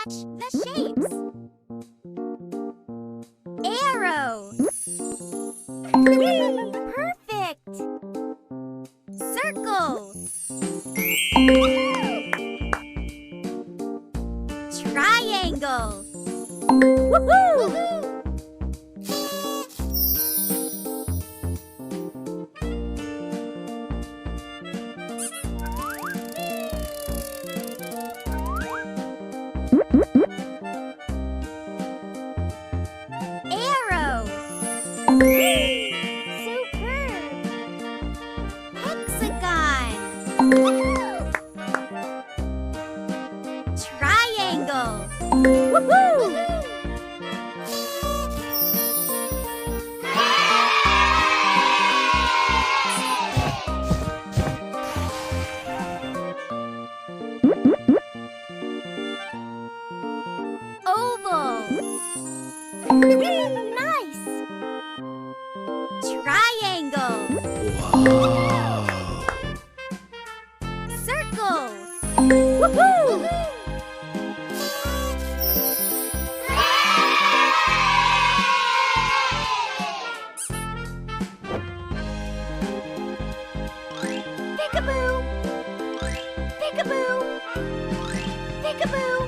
match the shapes. Arrow. Perfect. Circle. Triangle. Woohoo! Arrow. Superb. Hexagon. Triangle. Woohoo! Oval. Nice. Triangle. Circle. Woohoo! Peekaboo. Peekaboo. Peekaboo.